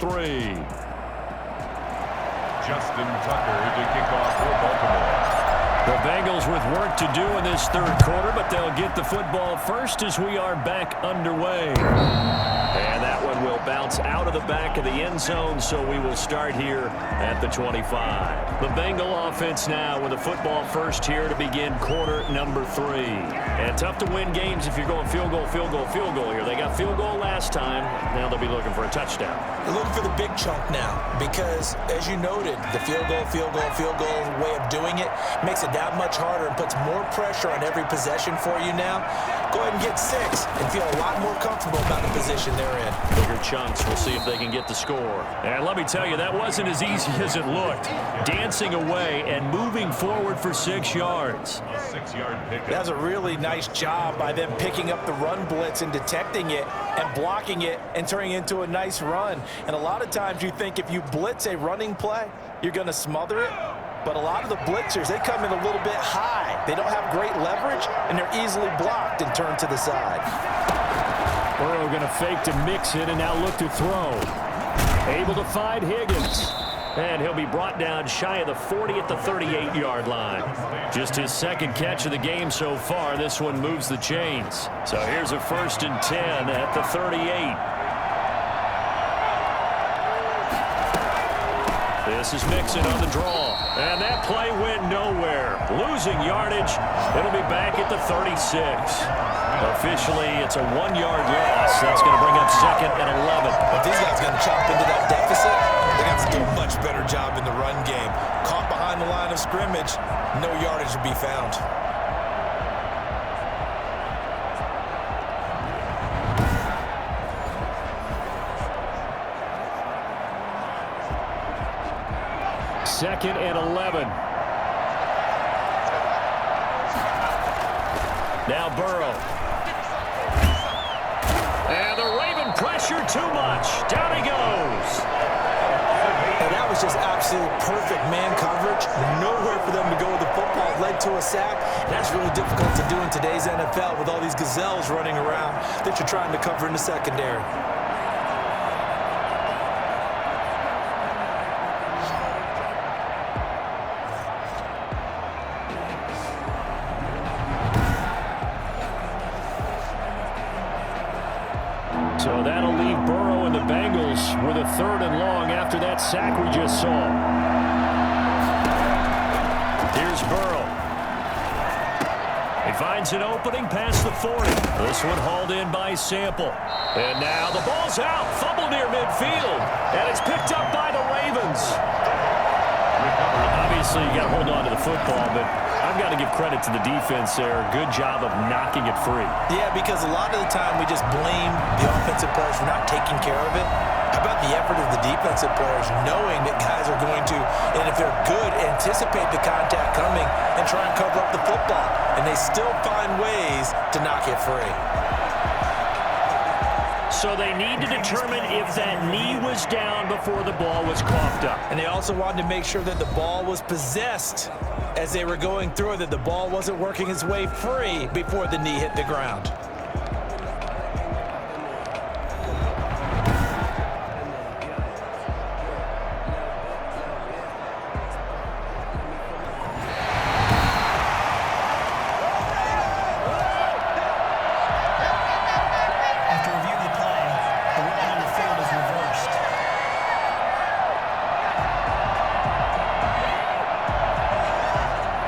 3. Justin Tucker to kick off for Baltimore. The Bengals with work to do in this third quarter, but they'll get the football first as we are back underway. And that one will bounce out of the back of the end zone, so we will start here at the 25. The Bengal offense now with a football first here to begin quarter number 3. And tough to win games if you're going field goal, field goal, field goal here. They got field goal last time. Now they'll be looking for a touchdown. They're looking for the big chunk now because, as you noted, the field goal way of doing it makes it that much harder and puts more pressure on every possession for you now. Go ahead and get 6 and feel a lot more comfortable about the position they're in. Bigger chunks. We'll see if they can get the score. And let me tell you, that wasn't as easy as it looked. Dancing away and moving forward for 6 yards. 6-yard pickup. That's a really nice job by them picking up the run blitz and detecting it and blocking it and turning it into a nice run. And a lot of times you think if you blitz a running play, you're going to smother it. But a lot of the blitzers, they come in a little bit high. They don't have great leverage, and they're easily blocked and turned to the side. Burrow going to fake to mix it and now look to throw. Able to find Higgins. And he'll be brought down shy of the 40 at the 38-yard line. Just his second catch of the game so far. This one moves the chains. So here's a 1st and 10 at the 38. This is Mixon on the draw. And that play went nowhere. Losing yardage. It'll be back at the 36. Officially, it's a 1-yard loss. That's going to bring up 2nd and 11. If these guys are going to chop into that deficit, they're going to have to do a much better job in the run game. Caught behind the line of scrimmage, no yardage to be found. Second and 11. Now Burrow. And the Raven pressure too much. Down he goes. And that was just absolute perfect man coverage. Nowhere for them to go with the football. Led to a sack. And that's really difficult to do in today's NFL with all these gazelles running around that you're trying to cover in the secondary. So that'll leave Burrow and the Bengals with a 3rd and long after that sack we just saw. Here's Burrow. He finds an opening past the 40. This one hauled in by Sample. And now the ball's out. Fumble near midfield. And it's picked up by the Ravens. Obviously, you got to hold on to the football, but I've got to give credit to the defense there. Good job of knocking it free. Yeah, because a lot of the time we just blame the offensive players for not taking care of it. How about the effort of the defensive players knowing that guys are going to, and if they're good, anticipate the contact coming and try and cover up the football. And they still find ways to knock it free. So they need to determine if that knee was down before the ball was coughed up. And they also wanted to make sure that the ball was possessed as they were going through it, that the ball wasn't working its way free before the knee hit the ground.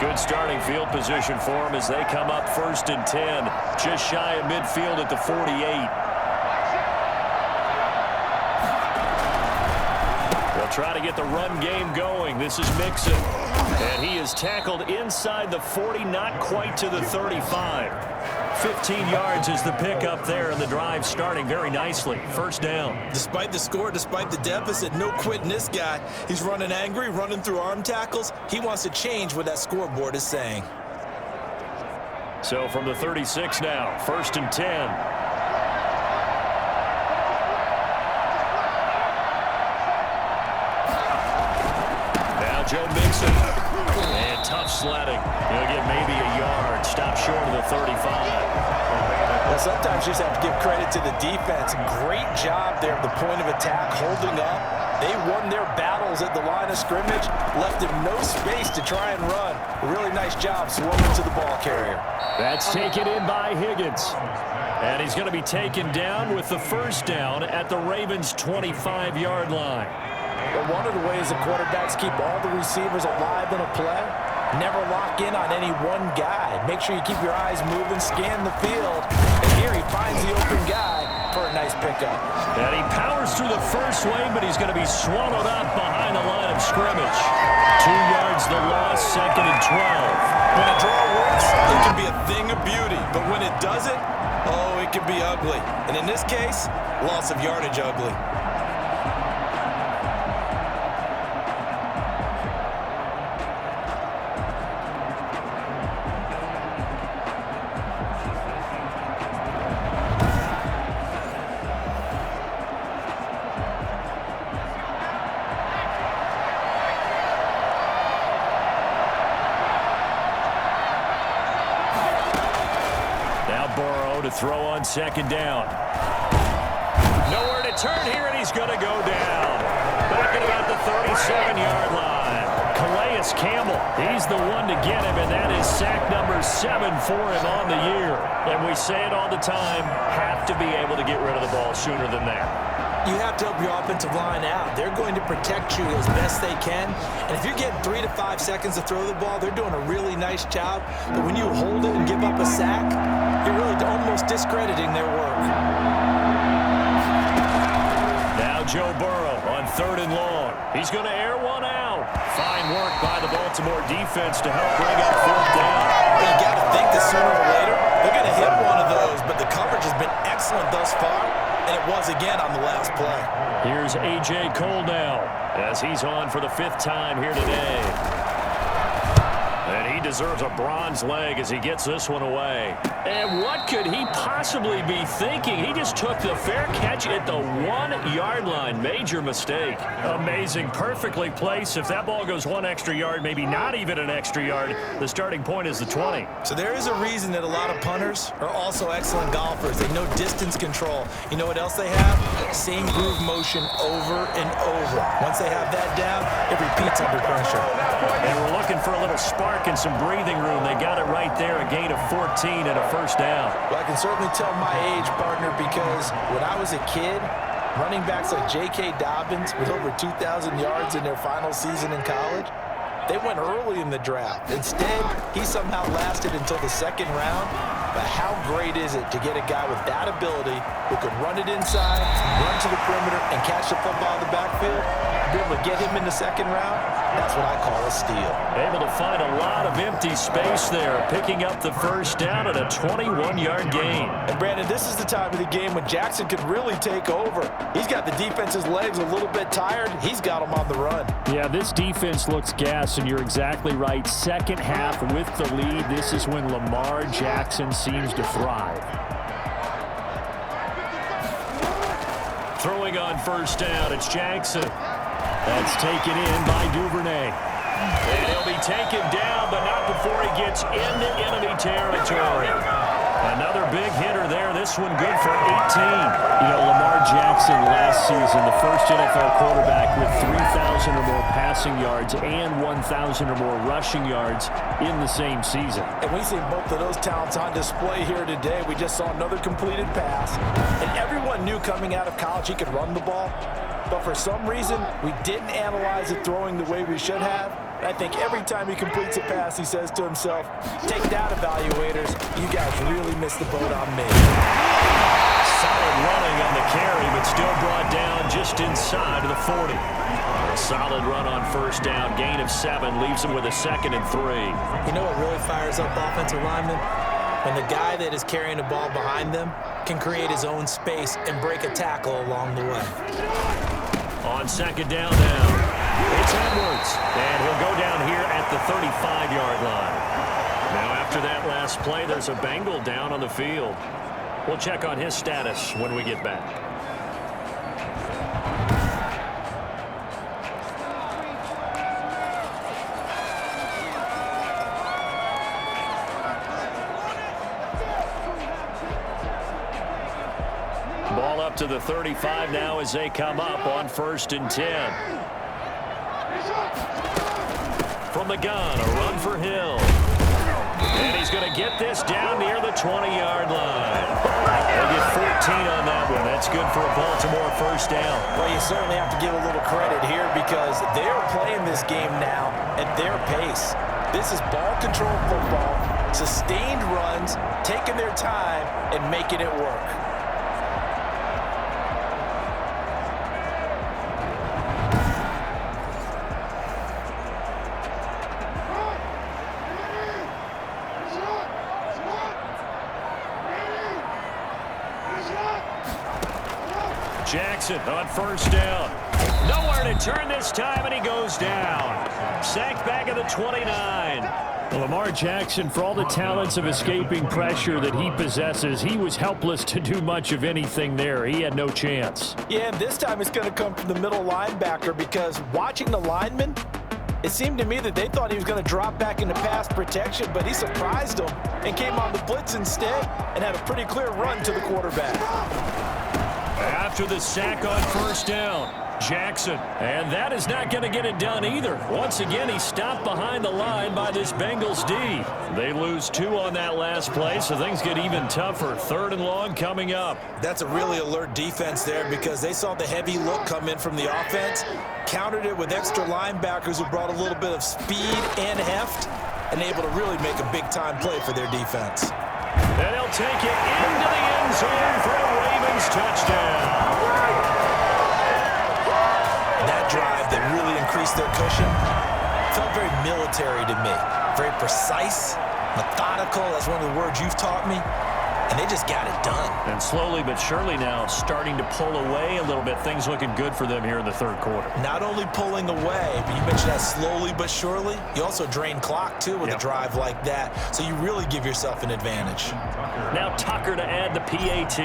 Good starting field position for them as they come up 1st and 10, just shy of midfield at the 48. They'll try to get the run game going. This is Mixon, and he is tackled inside the 40, not quite to the 35. 15 yards is the pickup there, and the drive starting very nicely. 1st down. Despite the score, despite the deficit, no quitting this guy. He's running angry, running through arm tackles. He wants to change what that scoreboard is saying. So from the 36 now, 1st and 10. Now Joe Mixon. And tough sledding. He'll get maybe a yard. Stop short of the 35. Well, sometimes you just have to give credit to the defense. Great job there at the point of attack, holding up. They won their battles at the line of scrimmage, left him no space to try and run. A really nice job swarming to the ball carrier. That's taken in by Higgins. And he's going to be taken down with the first down at the Ravens' 25-yard line. Well, one of the ways the quarterbacks keep all the receivers alive in a play, never lock in on any one guy. Make sure you keep your eyes moving, scan the field. And here he finds the open guy for a nice pickup. And he powers through the first lane, but he's going to be swallowed up behind the line of scrimmage. 2 yards the loss, 2nd and 12. When a draw works, it can be a thing of beauty. But when it doesn't, oh, it can be ugly. And in this case, loss of yardage ugly. Burrow to throw on 2nd down. Nowhere to turn here, and he's going to go down. Back at about the 37-yard line. Calais Campbell, he's the one to get him, and that is sack number 7 for him on the year. And we say it all the time, have to be able to get rid of the ball sooner than that. You have to help your offensive line out. They're going to protect you as best they can. And if you're getting 3 to 5 seconds to throw the ball, they're doing a really nice job. But when you hold it and give up a sack, you're really almost discrediting their work. Now Joe Burrow on 3rd and long. He's going to air one out. Fine work by the Baltimore defense to help bring up 4th down. Well, you got to think that sooner or later, they're going to hit one of those. But the coverage has been excellent thus far. And it was again on the last play. Here's A.J. Cole now as he's on for the 5th time here today. And he deserves a bronze leg as he gets this one away. And what could he possibly be thinking? He just took the fair catch at the 1-yard line. Major mistake. Amazing. Perfectly placed. If that ball goes 1 extra yard, maybe not even an extra yard, the starting point is the 20. So there is a reason that a lot of punters are also excellent golfers. They know distance control. You know what else they have? Same groove motion over and over. Once they have that down, it repeats under pressure. And we're looking for a little spark and some breathing room. They got it right there, a gain of 14 and a first down. Well, I can certainly tell my age, partner, because when I was a kid, running backs like J.K. Dobbins with over 2,000 yards in their final season in college, they went early in the draft. Instead, he somehow lasted until the 2nd round. But how great is it to get a guy with that ability who could run it inside, run to the perimeter, and catch the football in the backfield? Be able to get him in the 2nd round, that's what I call a steal. Able to find a lot of empty space there, picking up the first down at a 21-yard gain. And Brandon, this is the time of the game when Jackson could really take over. He's got the defense's legs a little bit tired. He's got them on the run. Yeah, this defense looks gassed, and you're exactly right. 2nd half with the lead. This is when Lamar Jackson seems to thrive. Throwing on first down, it's Jackson. That's taken in by Duvernay. And he'll be taken down, but not before he gets into enemy territory. Another big hitter there. This one good for 18. You know, Lamar Jackson last season, the first NFL quarterback with 3,000 or more passing yards and 1,000 or more rushing yards in the same season. And we see both of those talents on display here today. We just saw another completed pass. And everyone knew coming out of college he could run the ball. But for some reason, we didn't analyze it throwing the way we should have. And I think every time he completes a pass, he says to himself, take that, evaluators. You guys really missed the boat on me. Solid running on the carry, but still brought down just inside of the 40. A solid run on first down. Gain of 7 leaves him with a 2nd and 3. You know what really fires up offensive linemen? When the guy that is carrying the ball behind them can create his own space and break a tackle along the way. On 2nd down now, it's Edwards. And he'll go down here at the 35-yard line. Now after that last play, there's a Bengal down on the field. We'll check on his status when we get back. to the 35 now as they come up on 1st and 10. From the gun, a run for Hill. And he's going to get this down near the 20-yard line. They'll get 14 on that one. That's good for a Baltimore first down. Well, you certainly have to give a little credit here because they're playing this game now at their pace. This is ball control football, sustained runs, taking their time, and making it work. Jackson on 1st down. Nowhere to turn this time, and he goes down. Sacked back at the 29. Lamar Jackson, for all the talents of escaping pressure that he possesses, he was helpless to do much of anything there. He had no chance. Yeah, and this time it's going to come from the middle linebacker because watching the lineman, it seemed to me that they thought he was going to drop back into pass protection, but he surprised them and came on the blitz instead and had a pretty clear run to the quarterback. After the sack on 1st down, Jackson. And that is not going to get it done either. Once again, he stopped behind the line by this Bengals D. They lose 2 on that last play, so things get even tougher. 3rd and long coming up. That's a really alert defense there because they saw the heavy look come in from the offense, countered it with extra linebackers who brought a little bit of speed and heft, and able to really make a big-time play for their defense. And he'll take it into the end zone for a Ravens touchdown. That drive that really increased their cushion felt very military to me. Very precise, methodical. That's one of the words you've taught me. And they just got it done. And slowly but surely now starting to pull away a little bit. Things looking good for them here in the 3rd quarter. Not only pulling away, but you mentioned that slowly but surely. You also drain clock, too, with a drive like that. So you really give yourself an advantage. Now Tucker to add the PAT.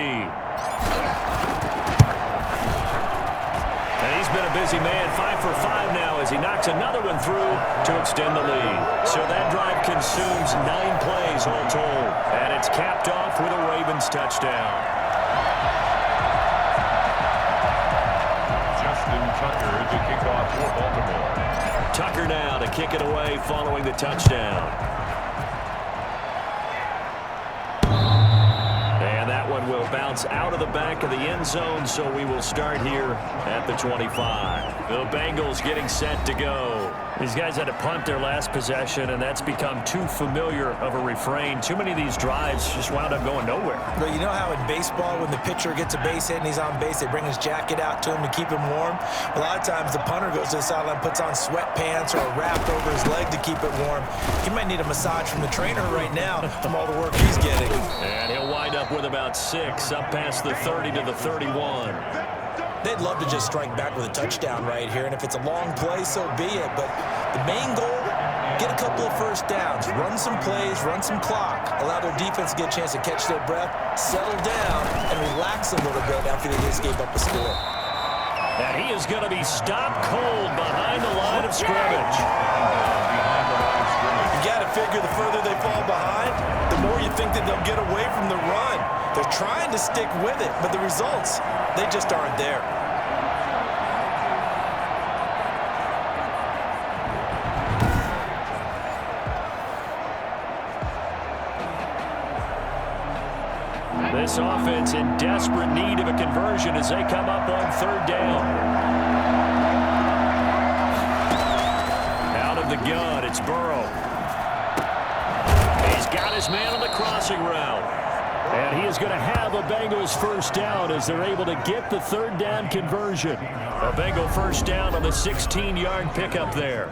And he's been a busy man, 5 for 5 now as he knocks another one through to extend the lead. So that drive consumes 9 plays all told. And it's capped off with a Ravens touchdown. Justin Tucker to kick off for Baltimore. Tucker now to kick it away following the touchdown. And that one will bounce out of the back of the end zone, so we will start here at the 25. The Bengals getting set to go. These guys had to punt their last possession, and that's become too familiar of a refrain. Too many of these drives just wound up going nowhere. But you know how in baseball, when the pitcher gets a base hit and he's on base, they bring his jacket out to him to keep him warm? A lot of times the punter goes to the sideline, puts on sweatpants or a wrap over his leg to keep it warm. He might need a massage from the trainer right now from all the work he's getting. And he'll wind up with about 6, up past the 30 to the 31. They'd love to just strike back with a touchdown right here, and if it's a long play, so be it. But the main goal, get a couple of first downs, run some plays, run some clock, allow their defense to get a chance to catch their breath, settle down, and relax a little bit after they just gave up a score. And he is going to be stopped cold behind the line of scrimmage. You got to figure the further they fall behind, the more you think that they'll get away from the run. They're trying to stick with it, but the results, they just aren't there. This offense in desperate need of a conversion as they come up on 3rd down. Out of the gun, it's Burrow. He's got his man on the crossing route. And he is going to have a Bengals first down as they're able to get the 3rd down conversion. A Bengal first down on the 16-yard pickup there.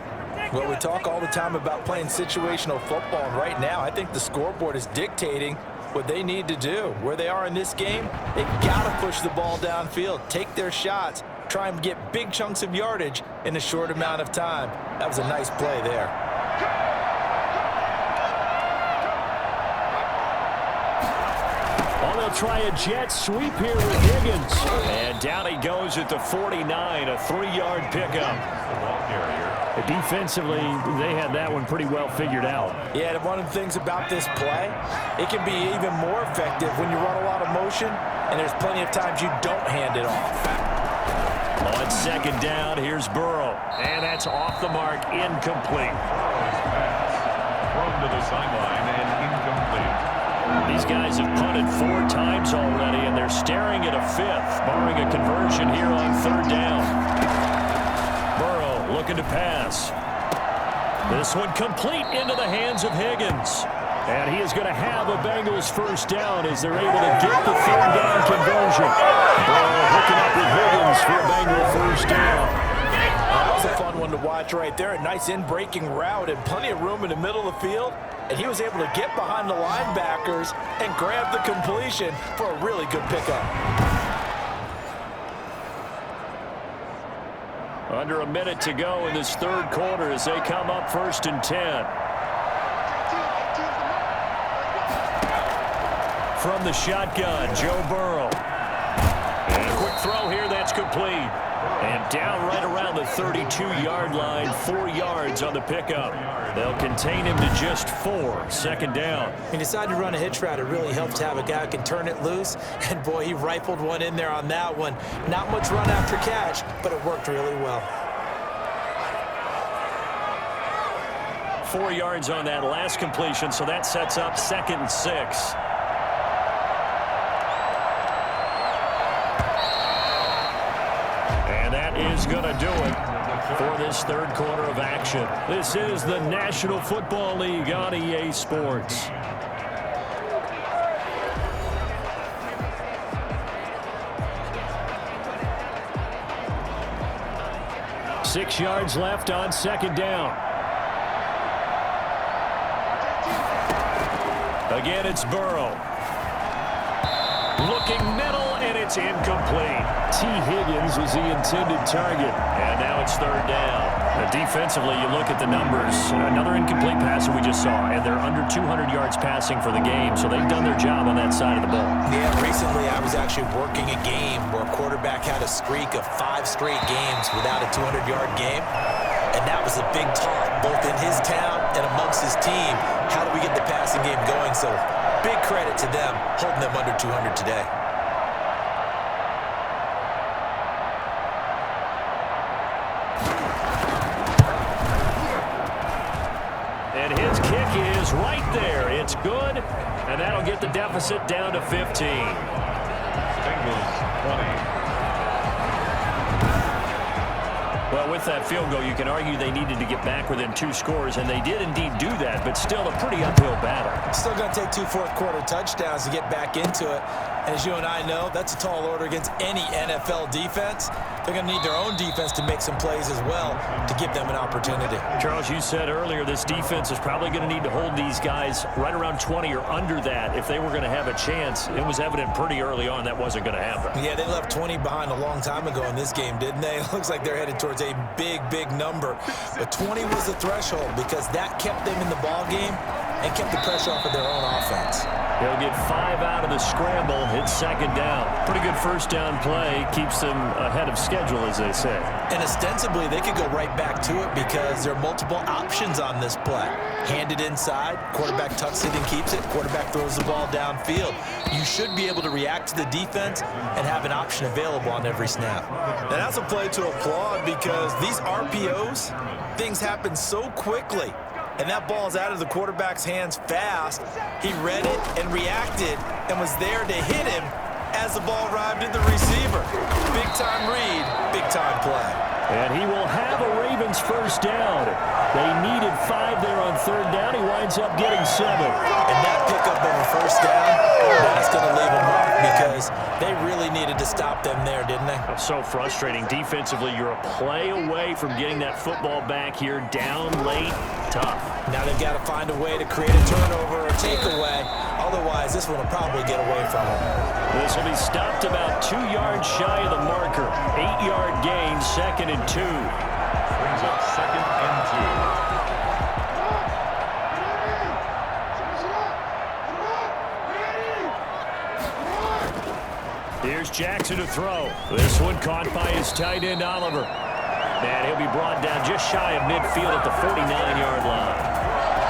Well, we talk all the time about playing situational football, and right now I think the scoreboard is dictating what they need to do. Where they are in this game, they've got to push the ball downfield, take their shots, try and get big chunks of yardage in a short amount of time. That was a nice play there. Well, they'll try a jet sweep here with Higgins. And down he goes at the 49, a 3-yard pickup. Defensively, they had that one pretty well figured out. Yeah, and one of the things about this play, it can be even more effective when you run a lot of motion, and there's plenty of times you don't hand it off. On second down, here's Burrow. And that's off the mark, incomplete. Thrown to the sideline and incomplete. These guys have punted 4 times already, and they're staring at a 5th, barring a conversion here on third down. Burrow looking to pass. This one complete into the hands of Higgins. And he is going to have a Bengals first down as they're able to get the third down conversion. Burrow hooking up with Higgins for a Bengal first down. That was a fun one to watch right there. A nice in-breaking route and plenty of room in the middle of the field. And he was able to get behind the linebackers and grab the completion for a really good pickup. Under a minute to go in this third quarter as they come up 1st and 10. From the shotgun, Joe Burrow. And a quick throw here, that's complete. And down right around the 32-yard line, 4 yards on the pickup. They'll contain him to just 4, second down. He decided to run a hitch route. It really helped to have a guy who can turn it loose. And, boy, he rifled one in there on that one. Not much run after catch, but it worked really well. 4 yards on that last completion, so that sets up 2nd and 6. And that is going to do it for this third quarter of action. This is the National Football League on EA Sports. Six yards left on second down. Again, it's Burrow. Looking middle, and it's incomplete. T. Higgins was the intended target. And now it's third down. Defensively, you look at the numbers. Another incomplete pass that we just saw, and they're under 200 yards passing for the game, so they've done their job on that side of the ball. Yeah, recently I was actually working a game where a quarterback had a streak of 5 straight games without a 200-yard game. And that was a big talk, both in his town and amongst his team. How do we get the passing game going? So big credit to them, holding them under 200 today. And his kick is right there. It's good, and that'll get the deficit down to 15. Bengals 20. Well, with that field goal, you can argue they needed to get back within 2 scores, and they did indeed do that, but still a pretty uphill battle. Still going to take 2 fourth-quarter touchdowns to get back into it. And as you and I know, that's a tall order against any NFL defense. They're going to need their own defense to make some plays as well to give them an opportunity. Charles, you said earlier this defense is probably going to need to hold these guys right around 20 or under that if they were going to have a chance. It was evident pretty early on that wasn't going to happen. Yeah, they left 20 behind a long time ago in this game, didn't they? It looks like they're headed towards a big, big number. But 20 was the threshold because that kept them in the ball game and kept the pressure off of their own offense. They'll get 5 out of the scramble. It's second down. Pretty good first down play. Keeps them ahead of schedule, as they say. And ostensibly, they could go right back to it because there are multiple options on this play. Hand it inside. Quarterback tucks it and keeps it. Quarterback throws the ball downfield. You should be able to react to the defense and have an option available on every snap. And that's a play to applaud because these RPOs, things happen so quickly. And that ball's out of the quarterback's hands fast. He read it and reacted and was there to hit him as the ball arrived at the receiver. Big-time read, big-time play. And he will have a Ravens first down. They needed 5 there on third down. He winds up getting 7. And that pickup of a first down, that's going to leave a mark because they really needed to stop them there, didn't they? So frustrating. Defensively, you're a play away from getting that football back here down late. Tough. Now they've got to find a way to create a turnover or takeaway. Otherwise, this one will probably get away from them. This will be stopped about 2 yards shy of the marker. 8-yard gain, 2nd and 2. Brings up 2nd and 2. Here's Jackson to throw. This one caught by his tight end, Oliver. And he'll be brought down just shy of midfield at the 49-yard line.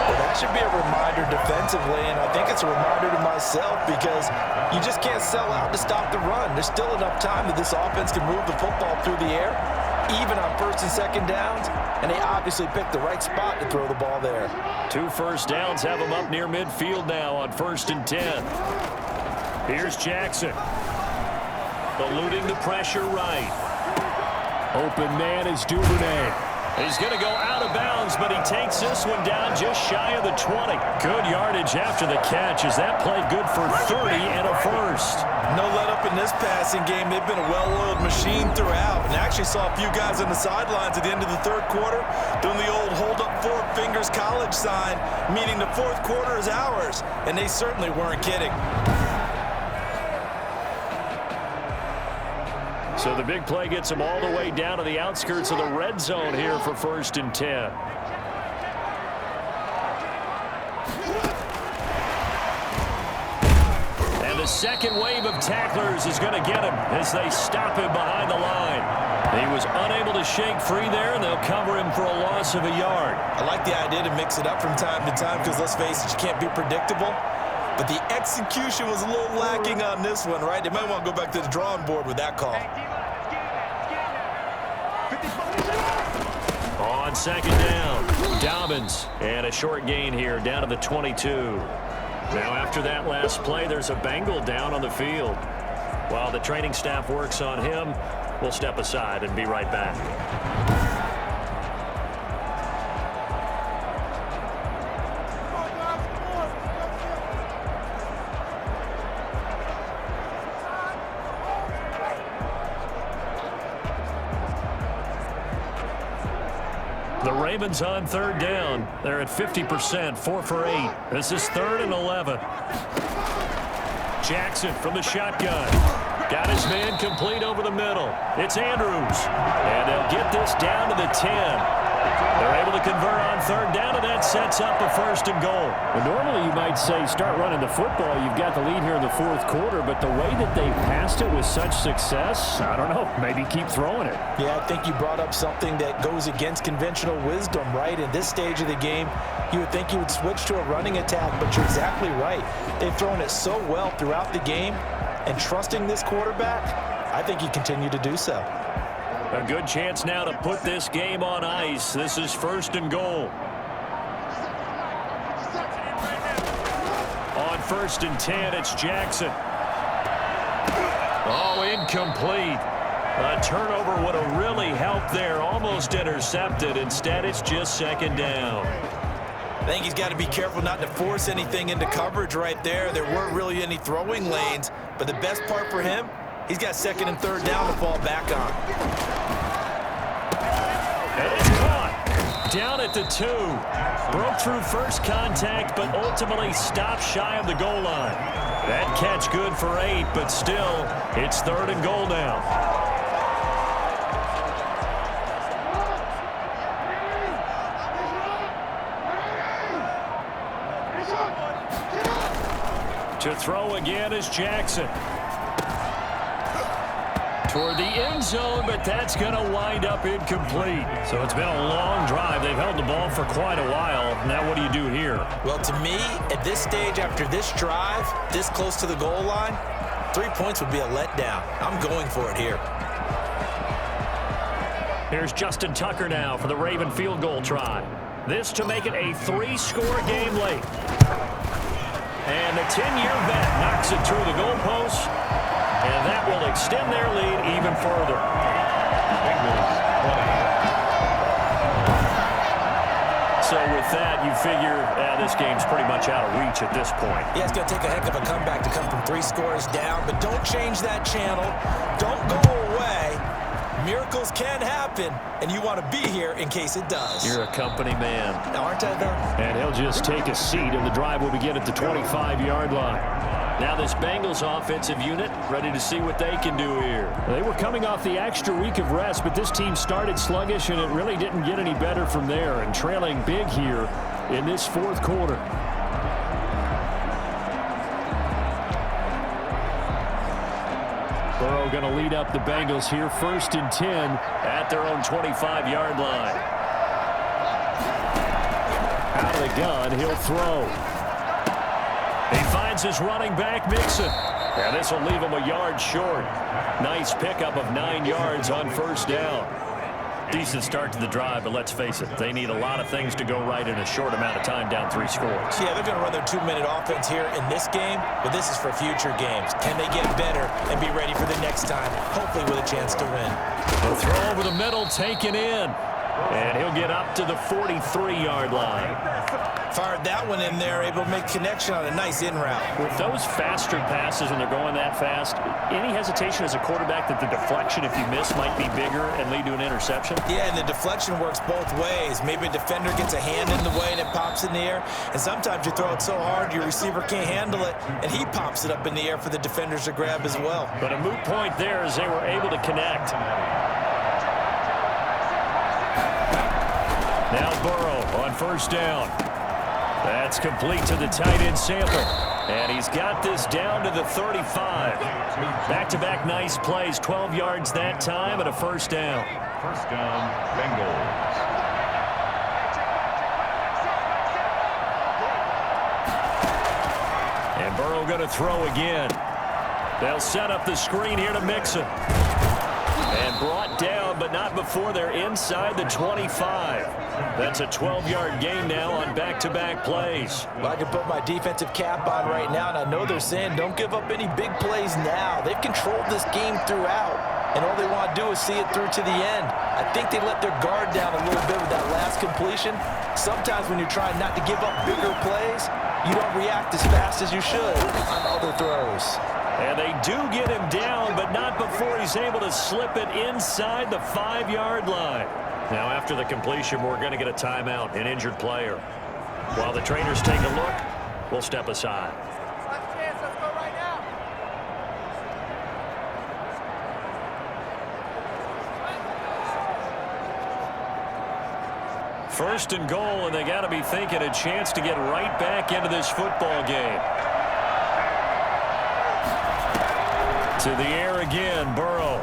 Well, that should be a reminder defensively, and I think it's a reminder to myself because you just can't sell out to stop the run. There's still enough time that this offense can move the football through the air, even on first and second downs, and they obviously picked the right spot to throw the ball there. 2 first downs have them up near midfield now on 1st and 10. Here's Jackson. Eluding the pressure right. Open man is Duvernay. He's going to go out of bounds, but he takes this one down just shy of the 20. Good yardage after the catch as that play good for 30 and a first. No let up in this passing game. They've been a well-oiled machine throughout, and actually saw a few guys on the sidelines at the end of the 3rd quarter doing the old hold up 4 fingers college sign, meaning the 4th quarter is ours, and they certainly weren't kidding. So the big play gets them all the way down to the outskirts of the red zone here for 1st and 10. And the second wave of tacklers is going to get him as they stop him behind the line. He was unable to shake free there, and they'll cover him for a loss of a yard. I like the idea to mix it up from time to time because, let's face it, you can't be predictable. But the execution was a little lacking on this one, right? They might want to go back to the drawing board with that call. On 2nd down, Dobbins, and a short gain here down to the 22. Now after that last play, there's a Bengal down on the field. While the training staff works on him, we'll step aside and be right back. The Ravens on 3rd down. They're at 50%, 4 for 8. This is 3rd and 11. Jackson from the shotgun. Got his man complete over the middle. It's Andrews. And they'll get this down to the 10. They're able to convert on 3rd down, and that sets up a 1st and goal. Well, normally you might say start running the football. You've got the lead here in the 4th quarter, but the way that they passed it with such success, I don't know, maybe keep throwing it. Yeah, I think you brought up something that goes against conventional wisdom, right? In this stage of the game, you would think you would switch to a running attack, but you're exactly right. They've thrown it so well throughout the game, and trusting this quarterback, I think you continue to do so. A good chance now to put this game on ice. This is 1st and goal. On 1st and 10, it's Jackson. Oh, incomplete. A turnover would have really helped there. Almost intercepted. Instead, it's just 2nd down. I think he's got to be careful not to force anything into coverage right there. There weren't really any throwing lanes, but the best part for him, he's got 2nd and 3rd down to fall back on. And it's caught. Down at the 2. Broke through first contact, but ultimately stopped shy of the goal line. That catch good for 8, but still, it's 3rd and goal now. To throw again is Jackson. Toward the end zone, but that's going to wind up incomplete. So it's been a long drive. They've held the ball for quite a while. Now what do you do here? Well, to me, at this stage, after this drive, this close to the goal line, 3 points would be a letdown. I'm going for it here. Here's Justin Tucker now for the Raven field goal try. This to make it a 3-score game late. And the 10-year vet knocks it through the goalpost, and that will extend their lead even further. So with that, you figure this game's pretty much out of reach at this point. Yeah, it's going to take a heck of a comeback to come from 3 scores down, but don't change that channel. Don't go away. Miracles can happen, and you want to be here in case it does. You're a company man. Aren't I, though? And he'll just take a seat, and the drive will begin at the 25-yard line. Now this Bengals offensive unit ready to see what they can do here. They were coming off the extra week of rest, but this team started sluggish, and it really didn't get any better from there, and trailing big here in this 4th quarter. Burrow going to lead up the Bengals here, 1st and 10 at their own 25-yard line. Out of the gun, he'll throw. He finds his running back, Mixon. And this will leave him a yard short. Nice pickup of 9 yards on 1st down. Decent start to the drive, but let's face it, they need a lot of things to go right in a short amount of time, down 3 scores. Yeah, they're going to run their 2-minute offense here in this game, but this is for future games. Can they get better and be ready for the next time, hopefully with a chance to win? The throw over the middle, taken in. And he'll get up to the 43-yard line. Fired that one in there, able to make connection on a nice in route. With those faster passes and they're going that fast, any hesitation as a quarterback that the deflection, if you miss, might be bigger and lead to an interception? Yeah, and the deflection works both ways. Maybe a defender gets a hand in the way and it pops in the air. And sometimes you throw it so hard your receiver can't handle it, and he pops it up in the air for the defenders to grab as well. But a moot point there as they were able to connect. Now Burrow on 1st down. That's complete to the tight end Sample. And he's got this down to the 35. Back-to-back nice plays, 12 yards that time and a 1st down. 1st down, Bengals. And Burrow going to throw again. They'll set up the screen here to Mixon. And brought down, but not before they're inside the 25. That's a 12-yard gain now on back-to-back plays. Well, I can put my defensive cap on right now, and I know they're saying don't give up any big plays now. They've controlled this game throughout, and all they want to do is see it through to the end. I think they let their guard down a little bit with that last completion. Sometimes when you're trying not to give up bigger plays, you don't react as fast as you should on other throws. And they do get him down, but not before he's able to slip it inside the 5-yard line. Now, after the completion, we're going to get a timeout, an injured player. While the trainers take a look, we'll step aside. Let's go right now. 1st and goal, and they got to be thinking a chance to get right back into this football game. To the air again, Burrow.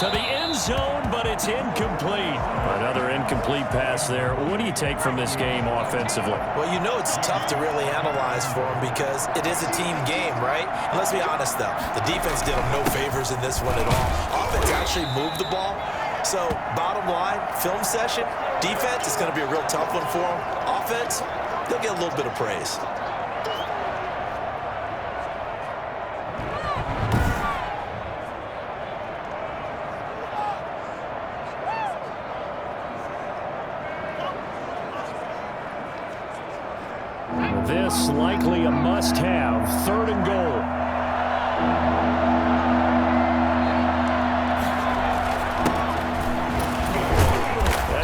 To the end zone, but it's incomplete. Another incomplete pass there. What do you take from this game offensively? Well, you know it's tough to really analyze for them because it is a team game, right? And let's be honest, though. The defense did them no favors in this one at all. Offense actually moved the ball. So, bottom line, film session, defense is going to be a real tough one for them. Offense, they'll get a little bit of praise. This likely a must-have, 3rd and goal.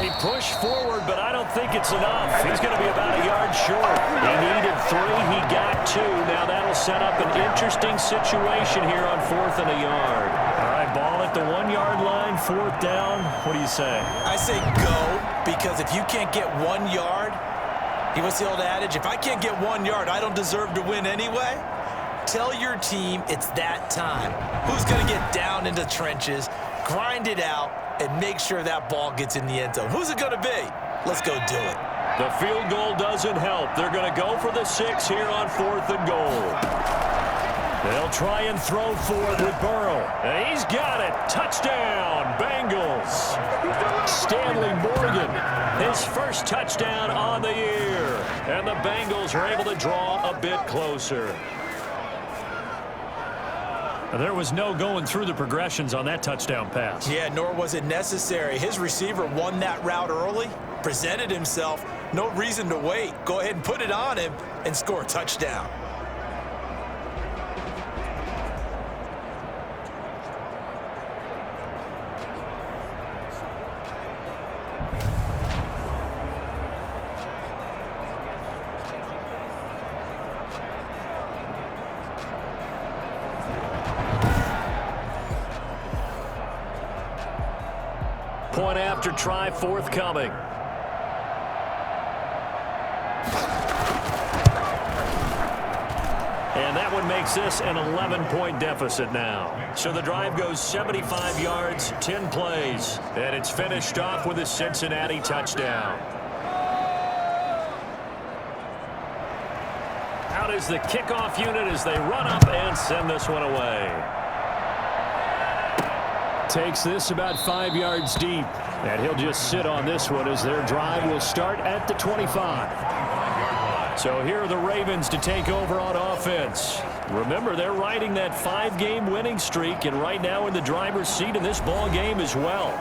He pushed forward, but I don't think it's enough. He's going to be about a yard short. He needed 3, he got 2. Now that'll set up an interesting situation here on 4th and a yard. All right, ball at the 1-yard line, 4th down. What do you say? I say go, because if you can't get 1 yard, what's the old adage? If I can't get 1 yard, I don't deserve to win anyway. Tell your team it's that time. Who's going to get down into trenches, grind it out, and make sure that ball gets in the end zone? Who's it going to be? Let's go do it. The field goal doesn't help. They're going to go for the 6 here on 4th and goal. They'll try and throw for it with Burrow. And he's got it. Touchdown, Bengals. Stanley Morgan, his first touchdown on the year. And the Bengals are able to draw a bit closer. There was no going through the progressions on that touchdown pass. Yeah, nor was it necessary. His receiver won that route early, presented himself. No reason to wait. Go ahead and put it on him and score a touchdown. Point after try forthcoming. And And that one makes this an 11-point deficit now. So the drive goes 75 yards, 10 plays. And it's finished off with a Cincinnati touchdown. Out is the kickoff unit as they run up and send this one away. Takes this about 5 yards deep. And he'll just sit on this one as their drive will start at the 25. So here are the Ravens to take over on offense. Remember, they're riding that 5-game winning streak, and right now in the driver's seat in this ball game as well.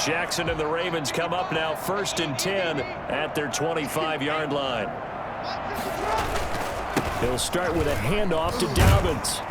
Jackson and the Ravens come up now 1st and 10 at their 25-yard line. He'll start with a handoff to Dobbins.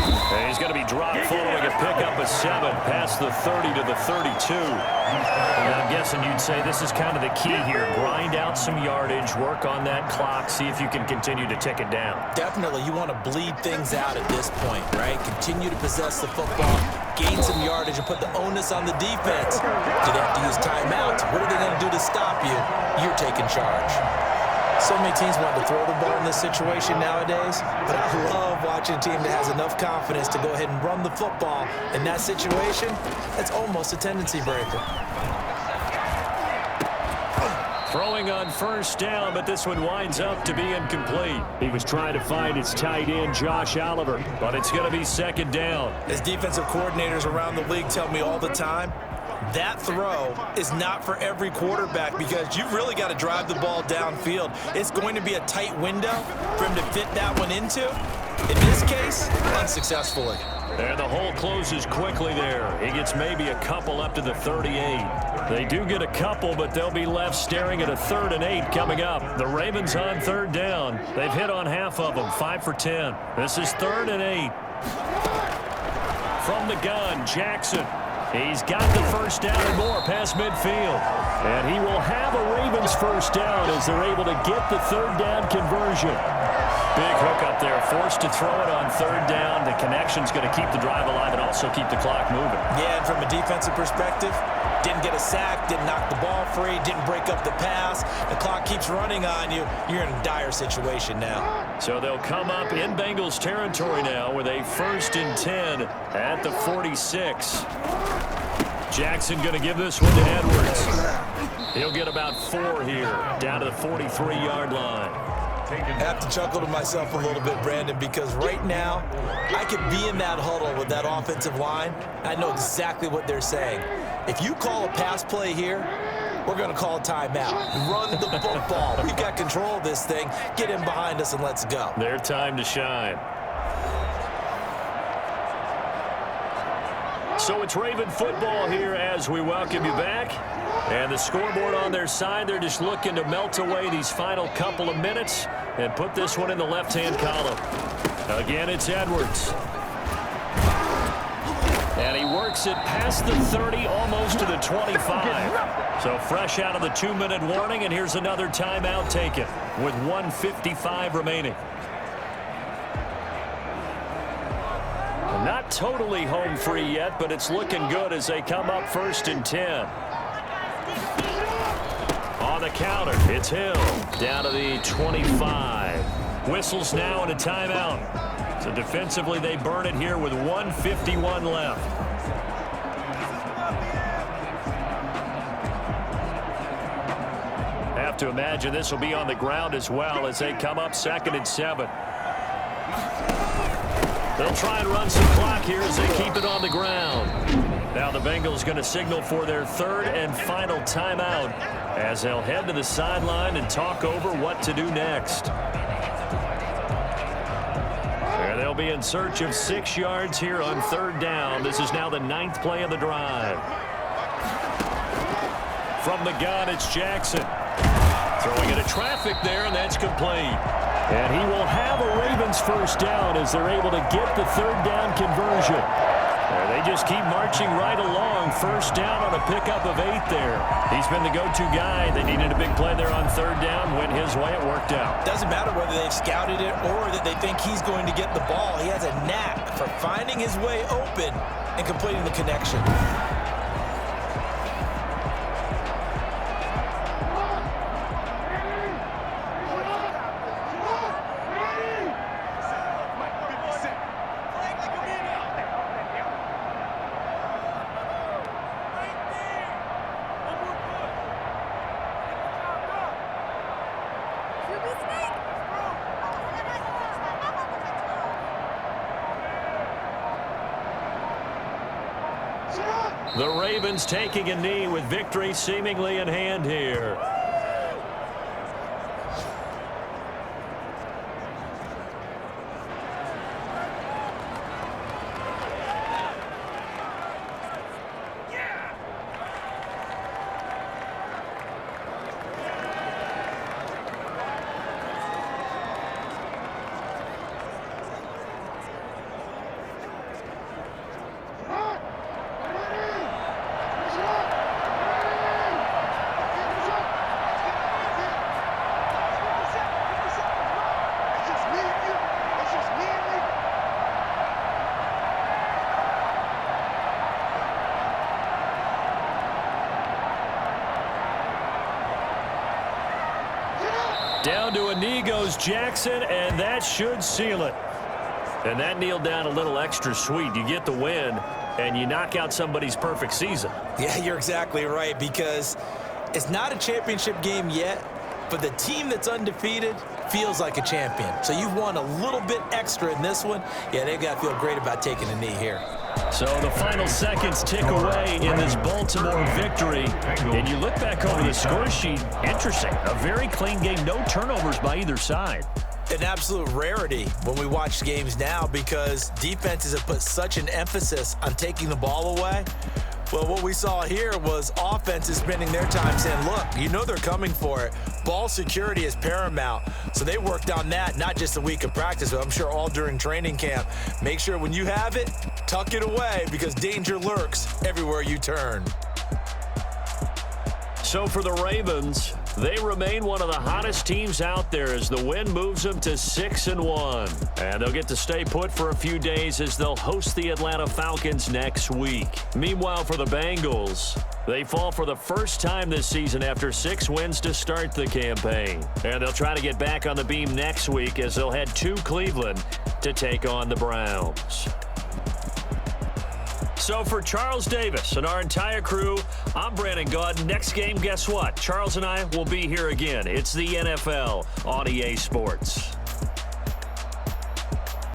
And he's going to be dropped following a pickup of 7 past the 30 to the 32. And I'm guessing you'd say this is kind of the key here. Grind out some yardage, work on that clock, see if you can continue to tick it down. Definitely, you want to bleed things out at this point, right? Continue to possess the football, gain some yardage, and put the onus on the defense. Do they have to use timeouts? What are they going to do to stop you? You're taking charge. So many teams want to throw the ball in this situation nowadays, but I love watching a team that has enough confidence to go ahead and run the football. In that situation, it's almost a tendency breaker. Throwing on 1st down, but this one winds up to be incomplete. He was trying to find his tight end, Josh Oliver. But it's going to be 2nd down. As defensive coordinators around the league tell me all the time, that throw is not for every quarterback because you've really got to drive the ball downfield. It's going to be a tight window for him to fit that one into. In this case, unsuccessfully. And the hole closes quickly there. He gets maybe a couple up to the 38. They do get a couple, but they'll be left staring at a 3rd and 8 coming up. The Ravens on 3rd down. They've hit on half of them, 5 for 10. This is 3rd and 8. From the gun, Jackson. He's got the 1st down and more past midfield. And he will have a Ravens 1st down as they're able to get the 3rd down conversion. Big hook up there, forced to throw it on 3rd down. The connection's going to keep the drive alive and also keep the clock moving. Yeah, and from a defensive perspective, didn't get a sack, didn't knock the ball free, didn't break up the pass. The clock keeps running on you. You're in a dire situation now. So they'll come up in Bengals territory now with a 1st and 10 at the 46. Jackson going to give this one to Edwards. He'll get about 4 here, down to the 43-yard line. I have to chuckle to myself a little bit, Brandon, because right now I could be in that huddle with that offensive line. I know exactly what they're saying. If you call a pass play here, we're going to call a timeout. Run the football. We've got control of this thing. Get in behind us and let's go. Their time to shine. So it's Raven football here as we welcome you back. And the scoreboard on their side, they're just looking to melt away these final couple of minutes and put this one in the left-hand column. Again, it's Edwards. And he works it past the 30, almost to the 25. So fresh out of the 2-minute warning, and here's another timeout taken with 1:55 remaining. Not totally home free yet, but it's looking good as they come up 1st and 10. On the counter, it's Hill down to the 25. Whistles now and a timeout. So defensively, they burn it here with 1:51 left. Have to imagine this will be on the ground as well as they come up 2nd and 7. They'll try and run some clock here as they keep it on the ground. Now the Bengals going to signal for their 3rd and final timeout as they'll head to the sideline and talk over what to do next. And they'll be in search of 6 yards here on 3rd down. This is now the 9th play of the drive. From the gun, it's Jackson. Throwing into traffic there, and that's complete. And he will have a Ravens 1st down as they're able to get the 3rd down conversion. They just keep marching right along. 1st down on a pickup of 8 there. He's been the go-to guy. They needed a big play there on 3rd down. Went his way. It worked out. Doesn't matter whether they've scouted it or that they think he's going to get the ball. He has a knack for finding his way open and completing the connection. The Ravens taking a knee with victory seemingly in hand here. Down to a knee goes Jackson, and that should seal it. And that kneeled down a little extra sweet. You get the win, and you knock out somebody's perfect season. Yeah, you're exactly right, because it's not a championship game yet, but the team that's undefeated feels like a champion. So you've won a little bit extra in this one. Yeah, they've got to feel great about taking a knee here. So the final seconds tick away in this Baltimore victory. And you look back over the score sheet, interesting. A very clean game, no turnovers by either side. An absolute rarity when we watch games now, because defenses have put such an emphasis on taking the ball away. Well, what we saw here was offenses spending their time saying, look, you know they're coming for it. Ball security is paramount. So they worked on that, not just a week of practice, but I'm sure all during training camp. Make sure when you have it, tuck it away, because danger lurks everywhere you turn. So for the Ravens, they remain one of the hottest teams out there as the win moves them to 6-1. And they'll get to stay put for a few days as they'll host the Atlanta Falcons next week. Meanwhile, for the Bengals, they fall for the first time this season after 6 wins to start the campaign. And they'll try to get back on the beam next week as they'll head to Cleveland to take on the Browns. So for Charles Davis and our entire crew, I'm Brandon Gaudin. Next game, guess what? Charles and I will be here again. It's the NFL on EA Sports.